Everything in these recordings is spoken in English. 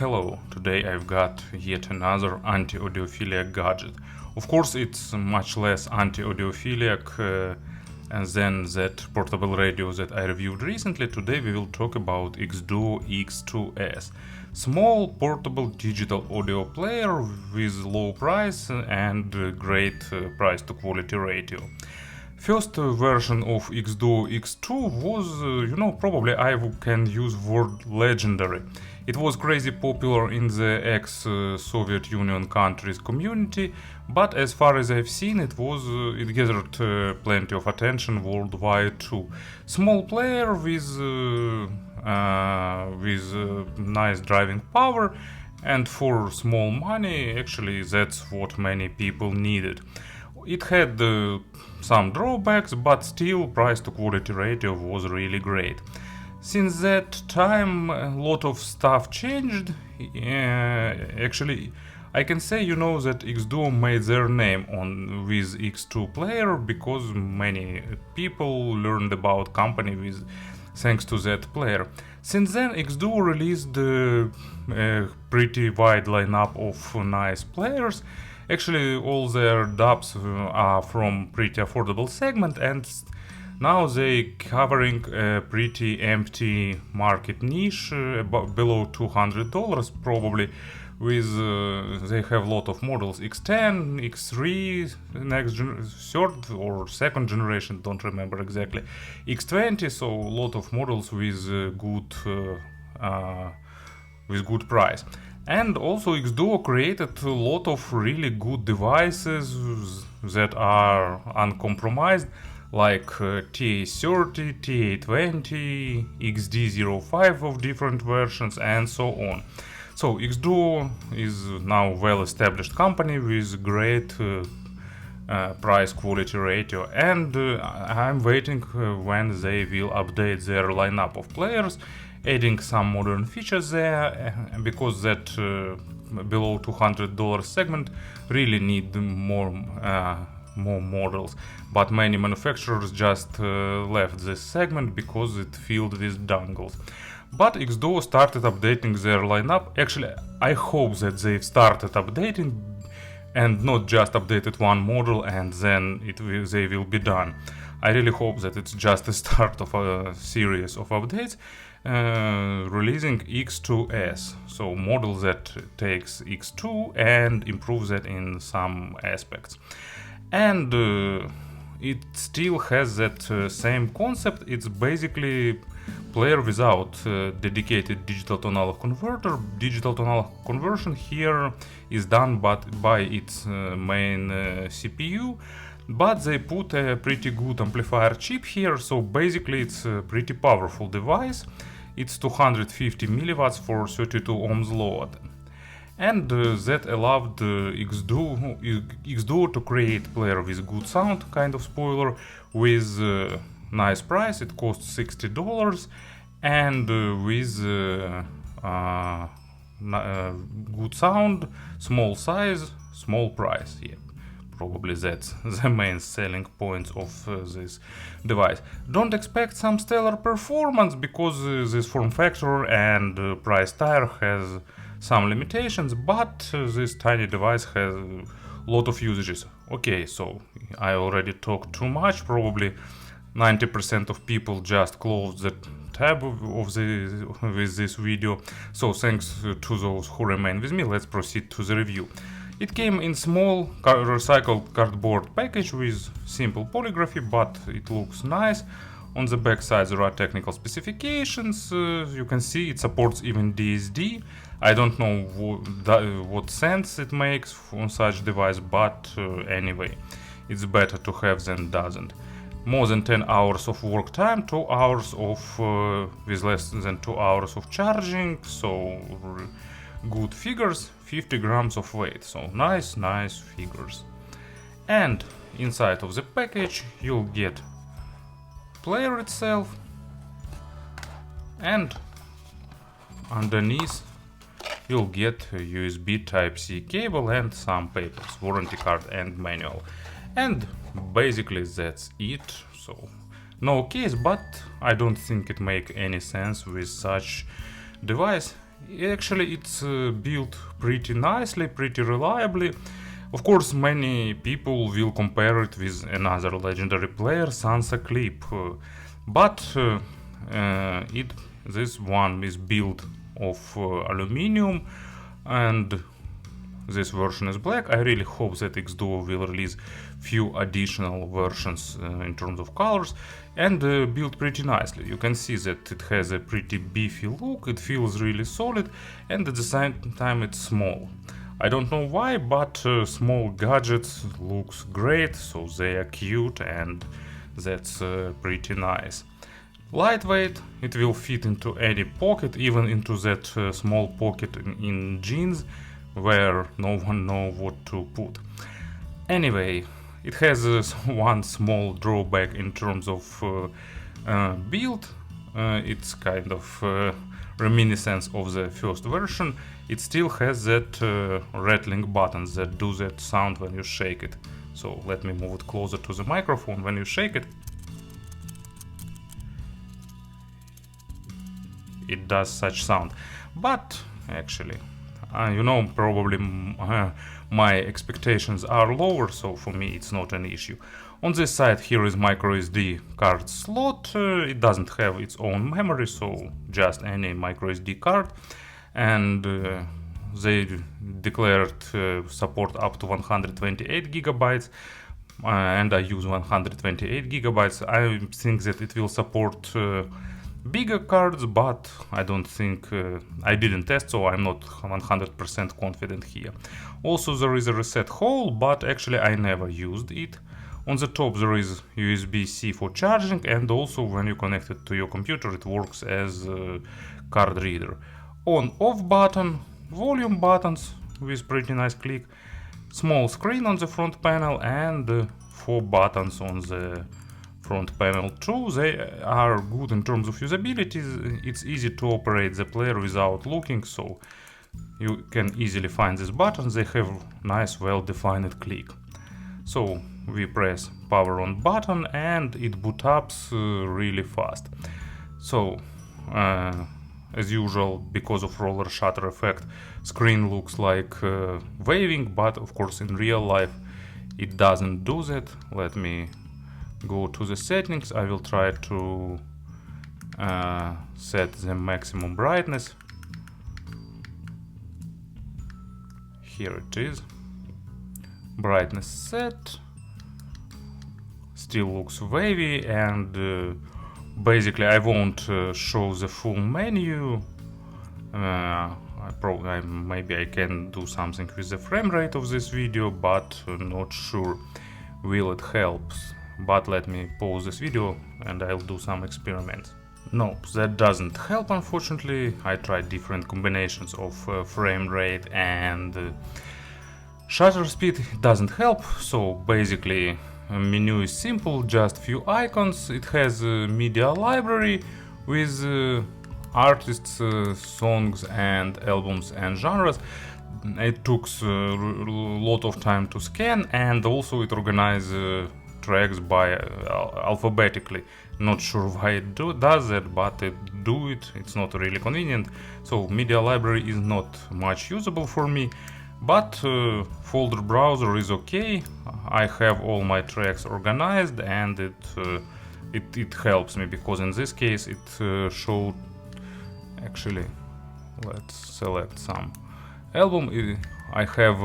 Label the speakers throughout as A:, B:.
A: Hello, today I've got yet another anti-audiophiliac gadget. Of course, it's much less anti-audiophiliac than that portable radio that I reviewed recently. Today we will talk about xDuoo X2S. Small portable digital audio player with low price and great price to quality ratio. First version of xDuoo X2 was, probably I can use word legendary. It was crazy popular in the ex-Soviet Union countries community, but as far as I've seen, it gathered plenty of attention worldwide too. Small player with nice driving power, and for small money, actually that's what many people needed. It had some drawbacks, but still price to quality ratio was really great. Since that time, a lot of stuff changed. Actually, I can say that xDuoo made their name on with X2 player because many people learned about company with thanks to that player. Since then, xDuoo released a pretty wide lineup of nice players. Actually, all their dubs are from pretty affordable segment, and now they covering a pretty empty market niche, about below $200 probably. They have a lot of models: X10, X3, third or second generation, don't remember exactly, X20. So a lot of models with good price. And also xDuoo created a lot of really good devices that are uncompromised, like TA30, TA20, XD05 of different versions, and so on. So xDuoo is now well-established company with great price quality ratio, and I'm waiting when they will update their lineup of players, adding some modern features there, because that below $200 segment really need more models. But many manufacturers just left this segment because it filled with dongles. But xDuoo started updating their lineup. Actually, I hope that they've started updating and not just updated one model and then they will be done. I really hope that it's just the start of a series of updates, releasing X2S, so model that takes X2 and improves it in some aspects. And it still has that same concept. It's basically player without dedicated digital to analog converter. Digital to analog conversion here is done by its main CPU, but they put a pretty good amplifier chip here, so basically it's a pretty powerful device. It's 250 milliwatts for 32 ohms load. And that allowed xDuoo to create player with good sound, kind of spoiler, with nice price. It costs $60, and with good sound, small size, small price. Yeah, probably that's the main selling points of this device. Don't expect some stellar performance because this form factor and price tag has some limitations, but this tiny device has a lot of usages. Okay, so I already talked too much. Probably 90% of people just closed the tab with this video. So thanks to those who remain with me. Let's proceed to the review. It came in small recycled cardboard package with simple polygraphy, but it looks nice. On the back side there are technical specifications. You can see it supports even DSD. I don't know what sense it makes on such device, but anyway, it's better to have than doesn't. More than 10 hours of work time, 2 hours with less than 2 hours of charging, so good figures, 50 grams of weight, so nice figures. And inside of the package you'll get player itself, and underneath you'll get a USB Type-C cable and some papers, warranty card and manual. And basically that's it. So no case, but I don't think it make any sense with such device. Actually, it's built pretty nicely, pretty reliably. Of course, many people will compare it with another legendary player, Sansa Clip, but this one is built of aluminium, and this version is black. I really hope that xDuoo will release few additional versions in terms of colors, and built pretty nicely. You can see that it has a pretty beefy look, it feels really solid, and at the same time it's small. I don't know why, but small gadgets looks great, so they are cute, and that's pretty nice. Lightweight, it will fit into any pocket, even into that small pocket in jeans, where no one knows what to put. Anyway, it has one small drawback in terms of build. It's kind of reminiscence of the first version. It still has that rattling buttons that do that sound when you shake it. So let me move it closer to the microphone. When you shake it, it does such sound. But actually, you know, probably my expectations are lower, so for me it's not an issue. On this side here is micro SD card slot. It doesn't have its own memory, so just any micro SD card, and they declared support up to 128 gigabytes, and I use 128 gigabytes. I think that it will support bigger cards, but I don't think, I didn't test, so I'm not 100% confident here. Also there is a reset hole, but actually I never used it. On the top there is USB-C for charging, and also when you connect it to your computer it works as a card reader. On-off button, volume buttons with pretty nice click, small screen on the front panel, and 4 buttons on the front panel too. They are good in terms of usability. It's easy to operate the player without looking, so you can easily find these buttons. They have nice well-defined click. So we press power on button and it boot up really fast. So as usual, because of roller shutter effect, screen looks like waving, but of course in real life it doesn't do that. Let me go to the settings. I will try to set the maximum brightness. Here it is. Brightness set. Still looks wavy, and basically I won't show the full menu. Maybe I can do something with the frame rate of this video, but not sure will it help. But let me pause this video and I'll do some experiments. Nope, that doesn't help, unfortunately. I tried different combinations of frame rate and shutter speed. It doesn't help. So basically menu is simple, just few icons. It has a media library with artists, songs and albums and genres. It took a lot of time to scan, and also it organizes tracks by alphabetically. Not sure why it does that, but it do it. It's not really convenient. So media library is not much usable for me, but folder browser is okay. I have all my tracks organized, and it helps me, because in this case it showed, actually let's select some album. I have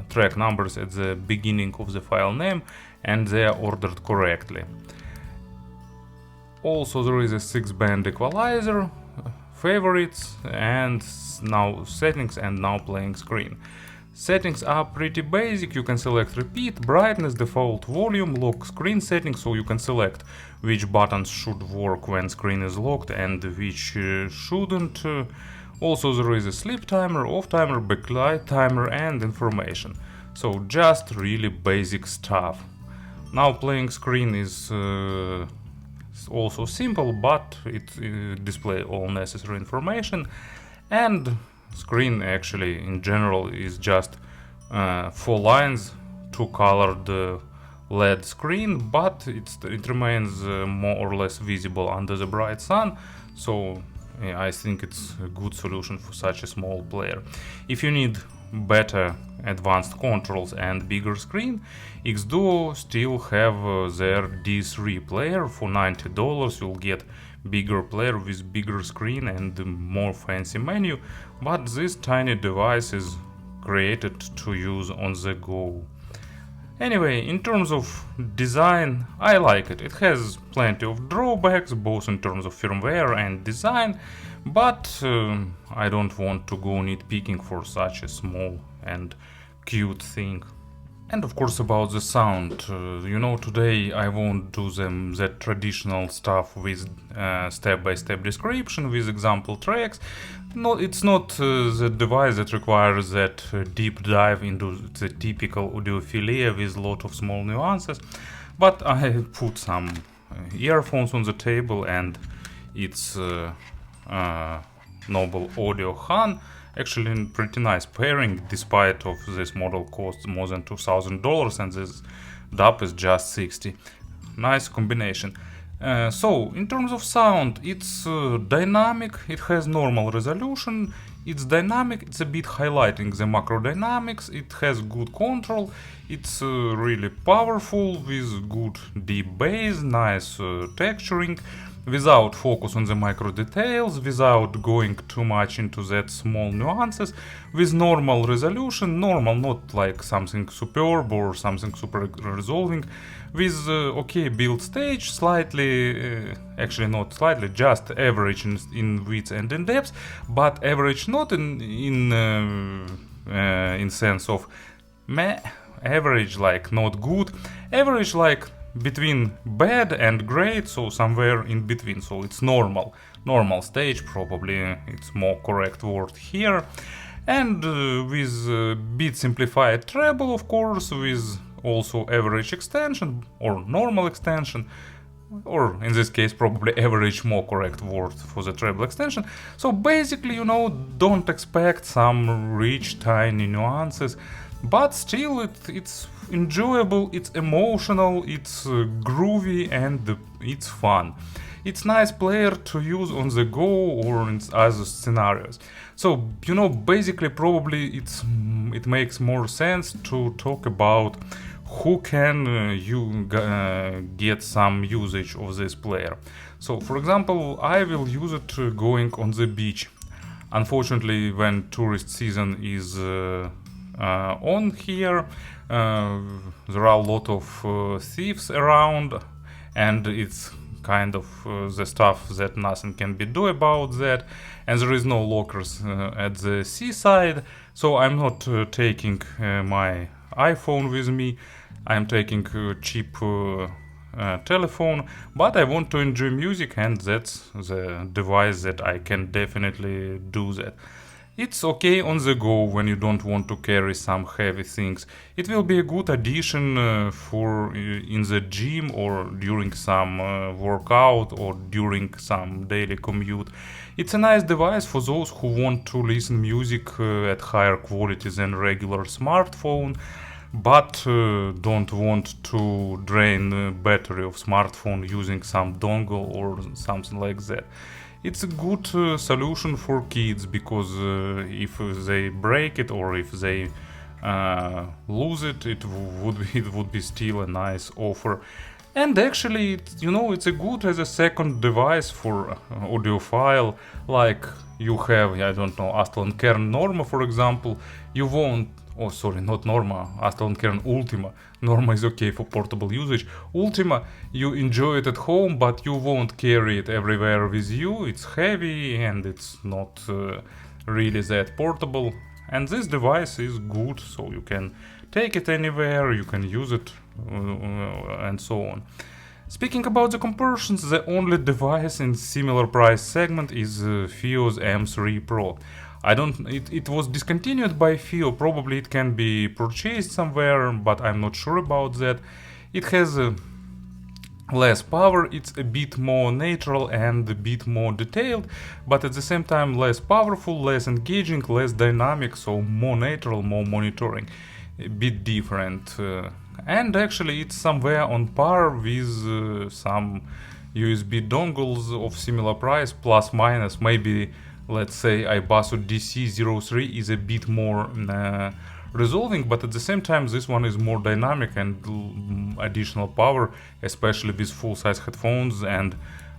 A: track numbers at the beginning of the file name, and they are ordered correctly. Also there is a 6-band equalizer, favorites, and now settings, and now playing screen. Settings are pretty basic. You can select repeat, brightness, default volume, lock screen settings, so you can select which buttons should work when screen is locked and which shouldn't. Also there is a sleep timer, off timer, backlight timer, and information. So just really basic stuff. Now playing screen is also simple, but it displays all necessary information, and screen actually in general is just 4 lines, 2-colored LED screen, but it remains more or less visible under the bright sun. So I think it's a good solution for such a small player. If you need better advanced controls and bigger screen, xDuoo still have their D3 player. For $90 you'll get bigger player with bigger screen and more fancy menu, but this tiny device is created to use on the go. Anyway, in terms of design, I like it. It has plenty of drawbacks, both in terms of firmware and design, but I don't want to go nitpicking for such a small and cute thing. And of course about the sound, today I won't do that traditional stuff with step-by-step description with example tracks. No, it's not the device that requires that deep dive into the typical audiophilia with a lot of small nuances, but I put some earphones on the table and it's Noble Audio Han. Actually pretty nice pairing, despite of this model costs more than $2,000 and this DAP is just 60. Nice combination. So in terms of sound, it's dynamic, it has normal resolution, it's dynamic, it's a bit highlighting the macro dynamics, it has good control, it's really powerful with good deep bass, nice texturing, without focus on the micro details, without going too much into that small nuances, with normal resolution, normal, not like something superb or something super resolving, with okay build stage, slightly, actually not slightly, just average in width and in depth, but average not in sense of meh, average like not good, average like between bad and great, so somewhere in between, so it's normal stage, probably it's more correct word here, and with bit simplified treble, of course, with also average extension or normal extension, or in this case probably average more correct word for the treble extension. So basically, don't expect some rich tiny nuances, but still it's enjoyable, it's emotional, it's groovy, and it's fun. It's nice player to use on the go or in other scenarios. So basically probably it makes more sense to talk about who can get some usage of this player. So for example, I will use it going on the beach. Unfortunately, when tourist season is on here, there are a lot of thieves around, and it's kind of the stuff that nothing can be do about that, and there is no lockers at the seaside, so I'm not taking my iPhone with me. I'm taking a cheap telephone, but I want to enjoy music, and that's the device that I can definitely do that. It's okay on the go when you don't want to carry some heavy things. It will be a good addition for in the gym or during some workout or during some daily commute. It's a nice device for those who want to listen music at higher quality than regular smartphone, but don't want to drain the battery of smartphone using some dongle or something like that. It's a good solution for kids, because if they break it or if they lose it, it would be still a nice offer. And actually, it's a good as a second device for audiophile, like you have, I don't know, Aston Kern Norma, for example. You won't, oh sorry, not Norma, Aston Kern Ultima. Norma is okay for portable usage. Ultima, you enjoy it at home, but you won't carry it everywhere with you. It's heavy and it's not really that portable. And this device is good, so you can take it anywhere, you can use it, and so on. Speaking about the comparisons, the only device in similar price segment is FiiO's M3 Pro. It was discontinued by FiiO, probably it can be purchased somewhere, but I'm not sure about that. It has less power, it's a bit more natural and a bit more detailed, but at the same time less powerful, less engaging, less dynamic, so more natural, more monitoring, a bit different. And actually it's somewhere on par with some USB dongles of similar price, plus minus. Maybe, let's say, iBasu DC03 is a bit more resolving, but at the same time this one is more dynamic and additional power, especially with full-size headphones, and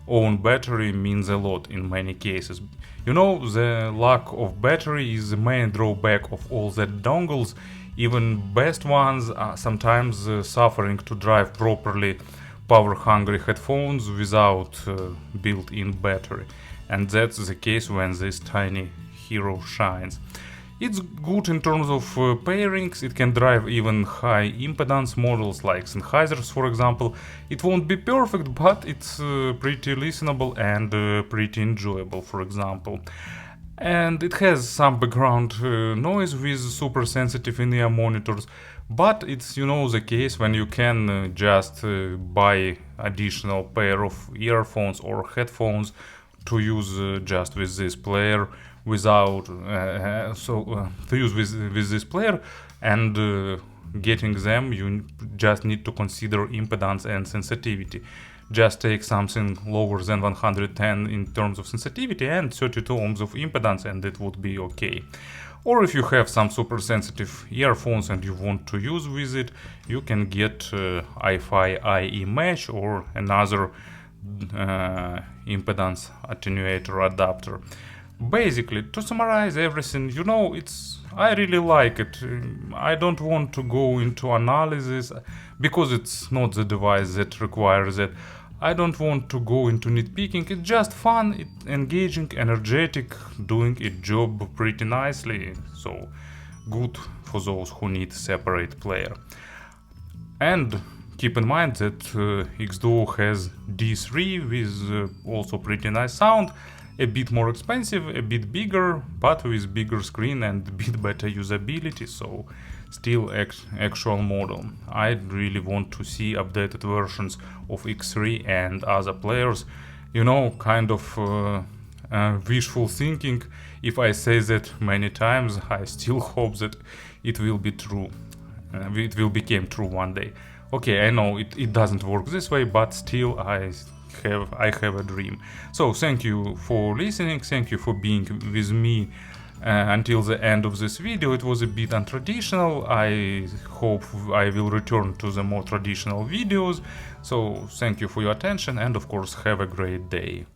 A: own battery means a lot in many cases. You know, the lack of battery is the main drawback of all the dongles. Even best ones are sometimes suffering to drive properly power-hungry headphones without built-in battery, and that's the case when this tiny hero shines. It's good in terms of pairings. It can drive even high impedance models like Sennheisers, for example. It won't be perfect, but it's pretty listenable and pretty enjoyable, for example. And it has some background noise with super sensitive in-ear monitors, but it's, you know, the case when you can just buy additional pair of earphones or headphones to use just with this player without to use with this player, and getting them you just need to consider impedance and sensitivity. Just take something lower than 110 in terms of sensitivity and 32 ohms of impedance, and it would be okay. Or if you have some super sensitive earphones and you want to use with it, you can get Hi-Fi IE mesh or another impedance attenuator adapter. Basically, to summarize everything, you know, I really like it. I don't want to go into analysis because it's not the device that requires it. I don't want to go into nitpicking. It's just fun, it's engaging, energetic, doing its job pretty nicely. So good for those who need separate player. And keep in mind that xDuoo has D3 with also pretty nice sound. A bit more expensive, a bit bigger, but with bigger screen and a bit better usability, so still actual model. I really want to see updated versions of X3 and other players. You know, kind of wishful thinking. If I say that many times, I still hope that it will be true. It will become true one day. Okay, I know it doesn't work this way, but still I have a dream. So thank you for listening, thank you for being with me until the end of this video. It was a bit untraditional. I hope I will return to the more traditional videos. So thank you for your attention, and of course have a great day.